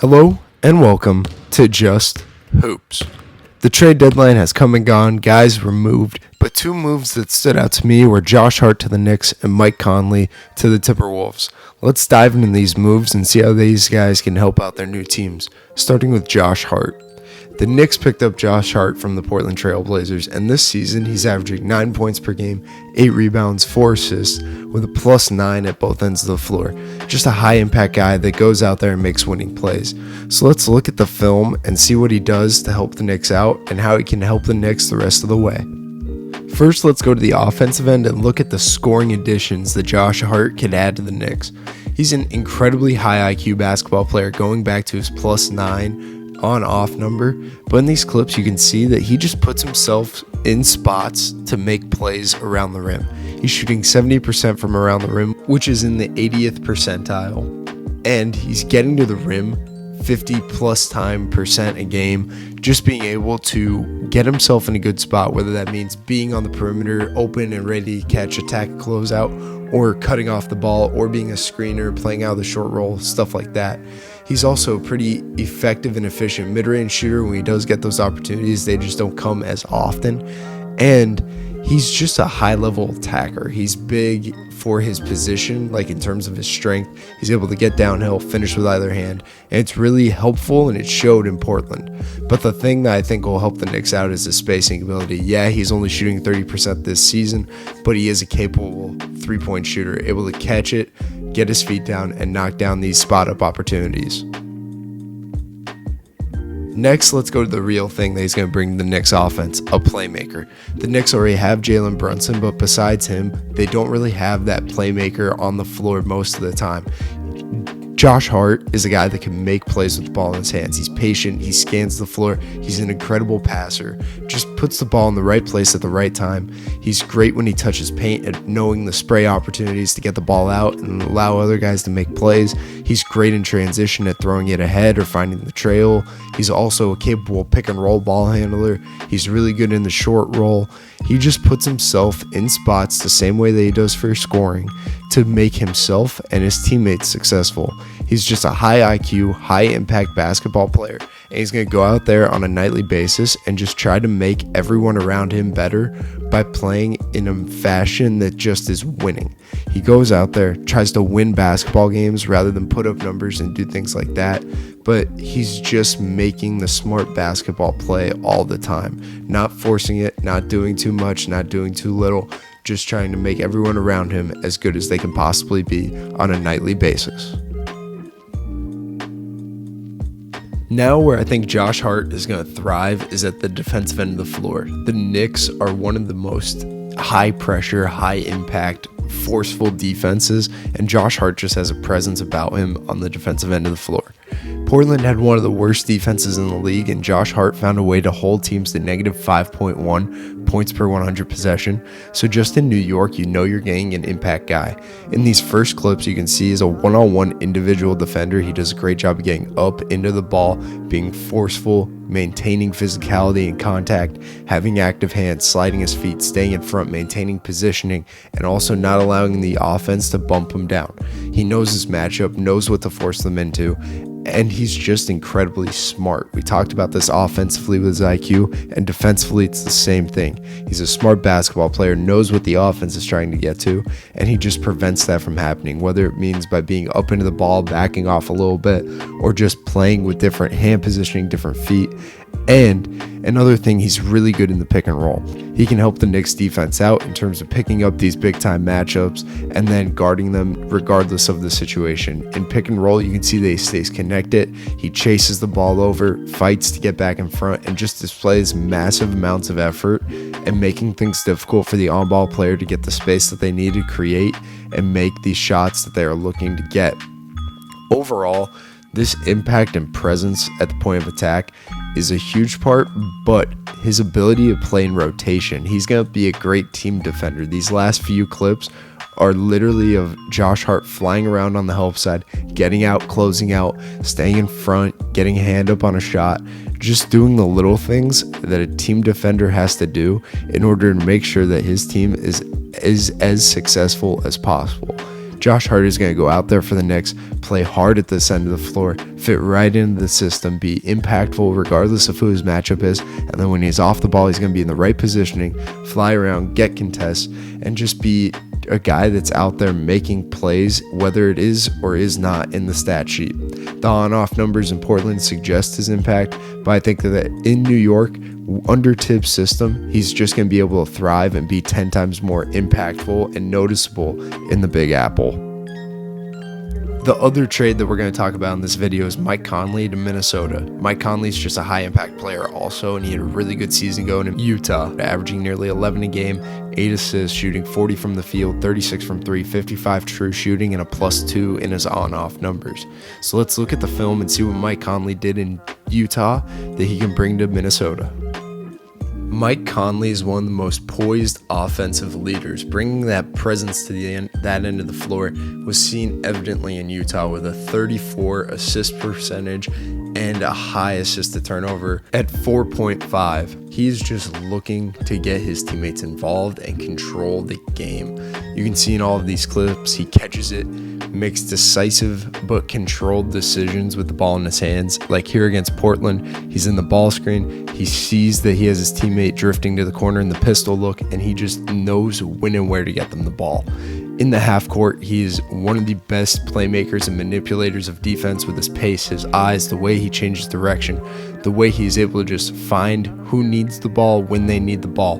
Hello and welcome to Just Hoops. The trade deadline has come and gone, guys were moved, but two moves that stood out to me were Josh Hart to the Knicks and Mike Conley to the Timberwolves. Let's dive into these moves and see how these guys can help out their new teams, starting with Josh Hart. The Knicks picked up Josh Hart from the Portland Trail Blazers, and this season he's averaging 9 points per game, 8 rebounds, 4 assists, with a +9 at both ends of the floor. Just a high-impact guy that goes out there and makes winning plays. So let's look at the film and see what he does to help the Knicks out and how he can help the Knicks the rest of the way. First, let's go to the offensive end and look at the scoring additions that Josh Hart can add to the Knicks. He's an incredibly high IQ basketball player going back to his +9 on-off number, but in these clips you can see that he just puts himself in spots to make plays around the rim. He's shooting 70% from around the rim, which is in the 80th percentile, and he's getting to the rim 50+ % a game, just being able to get himself in a good spot, whether that means being on the perimeter, open and ready to catch, attack, closeout, or cutting off the ball, or being a screener, playing out of the short roll, stuff like that. He's also a pretty effective and efficient mid-range shooter. When he does get those opportunities, they just don't come as often. And he's just a high-level attacker. He's big for his position, like in terms of his strength. He's able to get downhill, finish with either hand, and it's really helpful, and it showed in Portland. But the thing that I think will help the Knicks out is his spacing ability. Yeah, he's only shooting 30% this season, but he is a capable three-point shooter, able to catch it, get his feet down, and knock down these spot-up opportunities. Next, let's go to the real thing that he's going to bring to the Knicks offense, a playmaker. The Knicks already have Jalen Brunson, but besides him, they don't really have that playmaker on the floor most of the time. Josh Hart is a guy that can make plays with the ball in his hands. He's patient, he scans the floor, he's an incredible passer, just puts the ball in the right place at the right time. He's great when he touches paint at knowing the spray opportunities to get the ball out and allow other guys to make plays. He's great in transition at throwing it ahead or finding the trail. He's also a capable pick and roll ball handler. He's really good in the short roll. He just puts himself in spots the same way that he does for scoring to make himself and his teammates successful. He's just a high IQ, high impact basketball player, and he's going to go out there on a nightly basis and just try to make everyone around him better by playing in a fashion that just is winning. He goes out there, tries to win basketball games rather than put up numbers and do things like that, but he's just making the smart basketball play all the time, not forcing it, not doing too much, not doing too little, just trying to make everyone around him as good as they can possibly be on a nightly basis. Now where I think Josh Hart is going to thrive is at the defensive end of the floor. The Knicks are one of the most high pressure, high impact, forceful defenses, and Josh Hart just has a presence about him on the defensive end of the floor. Portland had one of the worst defenses in the league, and Josh Hart found a way to hold teams to -5.1 points per 100 possession. So just in New York, you know you're getting an impact guy. In these first clips, you can see he's a one-on-one individual defender. He does a great job of getting up into the ball, being forceful, maintaining physicality and contact, having active hands, sliding his feet, staying in front, maintaining positioning, and also not allowing the offense to bump him down. He knows his matchup, knows what to force them into, and he's just incredibly smart. We talked about this offensively with his IQ, and defensively it's the same thing. He's a smart basketball player, knows what the offense is trying to get to, and he just prevents that from happening, whether it means by being up into the ball, backing off a little bit, or just playing with different hand positioning, different feet. And another thing, he's really good in the pick and roll. He can help the Knicks defense out in terms of picking up these big time matchups and then guarding them regardless of the situation. In pick and roll, you can see that he stays connected. He chases the ball over, fights to get back in front, and just displays massive amounts of effort and making things difficult for the on-ball player to get the space that they need to create and make these shots that they are looking to get. Overall, this impact and presence at the point of attack is a huge part, but his ability to play in rotation, he's going to be a great team defender. These last few clips are literally of Josh Hart flying around on the help side, getting out, closing out, staying in front, getting a hand up on a shot, just doing the little things that a team defender has to do in order to make sure that his team is as successful as possible. Josh Hart is going to go out there for the Knicks, play hard at this end of the floor, fit right into the system, be impactful regardless of who his matchup is, and then when he's off the ball, he's going to be in the right positioning, fly around, get contests, and just be a guy that's out there making plays, whether it is or is not in the stat sheet. The on-off numbers in Portland suggest his impact, but I think that in New York, under Tibbs' system, he's just going to be able to thrive and be 10 times more impactful and noticeable in the Big Apple. The other trade that we're going to talk about in this video is Mike Conley to Minnesota. Mike Conley's just a high-impact player also, and he had a really good season going in Utah, averaging nearly 11 a game, 8 assists, shooting 40 from the field, 36 from 3, 55 true shooting, and a +2 in his on-off numbers. So let's look at the film and see what Mike Conley did in Utah that he can bring to Minnesota. Mike Conley is one of the most poised offensive leaders. Bringing that presence to that end of the floor was seen evidently in Utah with a 34 assist percentage and a high assist to turnover at 4.5. He's just looking to get his teammates involved and control the game. You can see in all of these clips, he catches it, makes decisive but controlled decisions with the ball in his hands. Like here against Portland, he's in the ball screen, he sees that he has his teammate drifting to the corner in the pistol look, and he just knows when and where to get them the ball. In the half court, he is one of the best playmakers and manipulators of defense with his pace, his eyes, the way he changes direction, the way he's able to just find who needs the ball when they need the ball.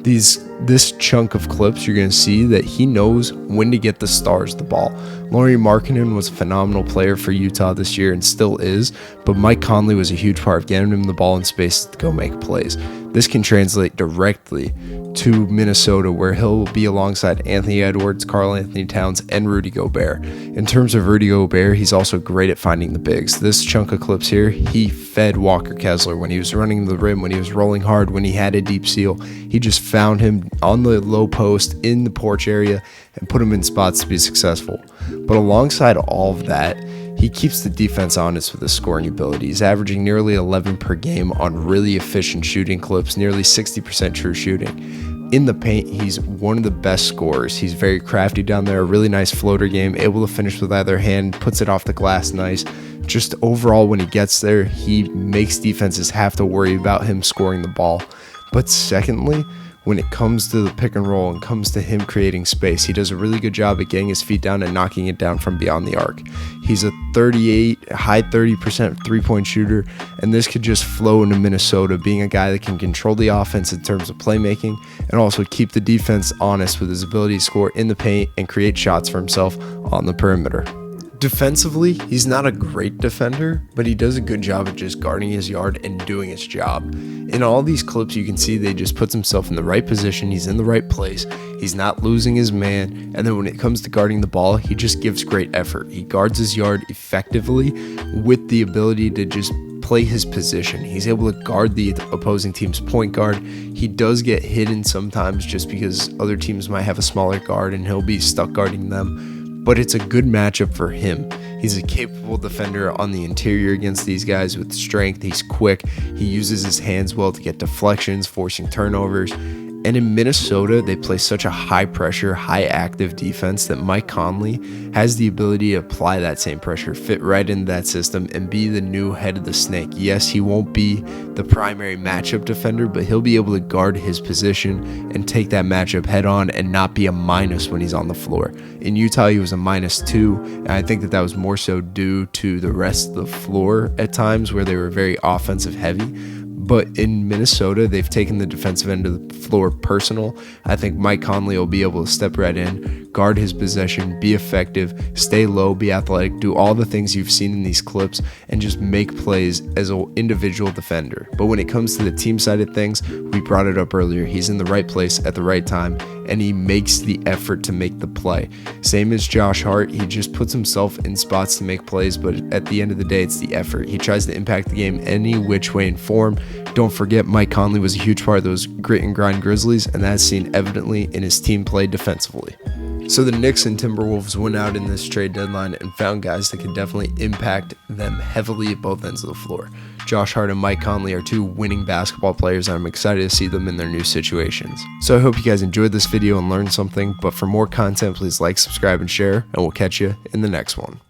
This chunk of clips, you're going to see that he knows when to get the stars the ball. Lauri Markkanen was a phenomenal player for Utah this year and still is, but Mike Conley was a huge part of getting him the ball in space to go make plays. This can translate directly to Minnesota, where he'll be alongside Anthony Edwards, Karl Anthony Towns, and Rudy Gobert. In terms of Rudy Gobert, he's also great at finding the bigs. This chunk of clips here, he fed Walker Kessler when he was running the rim, when he was rolling hard, when he had a deep steal. He just found him on the low post in the porch area and put him in spots to be successful. But alongside all of that, he keeps the defense honest with his scoring ability. He's averaging nearly 11 per game on really efficient shooting clips, nearly 60% true shooting. In the paint, he's one of the best scorers. He's very crafty down there, a really nice floater game, able to finish with either hand, puts it off the glass nice. Just overall, when he gets there, he makes defenses have to worry about him scoring the ball. But secondly, when it comes to the pick and roll and comes to him creating space, he does a really good job at getting his feet down and knocking it down from beyond the arc. He's a high 30% three-point shooter, and this could just flow into Minnesota, being a guy that can control the offense in terms of playmaking and also keep the defense honest with his ability to score in the paint and create shots for himself on the perimeter. Defensively, he's not a great defender, but he does a good job at just guarding his yard and doing his job. In all these clips, you can see that he just puts himself in the right position, he's in the right place, he's not losing his man, and then when it comes to guarding the ball, he just gives great effort. He guards his yard effectively with the ability to just play his position. He's able to guard the opposing team's point guard. He does get hidden sometimes just because other teams might have a smaller guard and he'll be stuck guarding them. But it's a good matchup for him. He's a capable defender on the interior against these guys with strength. He's quick. He uses his hands well to get deflections, forcing turnovers. And in Minnesota, they play such a high-pressure, high-active defense that Mike Conley has the ability to apply that same pressure, fit right into that system, and be the new head of the snake. Yes, he won't be the primary matchup defender, but he'll be able to guard his position and take that matchup head-on and not be a minus when he's on the floor. In Utah, he was a -2, and I think that was more so due to the rest of the floor at times where they were very offensive-heavy. But in Minnesota, they've taken the defensive end of the floor personal. I think Mike Conley will be able to step right in, guard his possession, be effective, stay low, be athletic, do all the things you've seen in these clips, and just make plays as an individual defender. But when it comes to the team side of things, we brought it up earlier. He's in the right place at the right time, and he makes the effort to make the play. Same as Josh Hart, he just puts himself in spots to make plays, but at the end of the day, it's the effort. He tries to impact the game any which way and form. Don't forget, Mike Conley was a huge part of those grit and grind Grizzlies, and that's seen evidently in his team play defensively. So the Knicks and Timberwolves went out in this trade deadline and found guys that could definitely impact them heavily at both ends of the floor. Josh Hart and Mike Conley are two winning basketball players, and I'm excited to see them in their new situations. So I hope you guys enjoyed this video and learned something, but for more content, please like, subscribe, and share, and we'll catch you in the next one.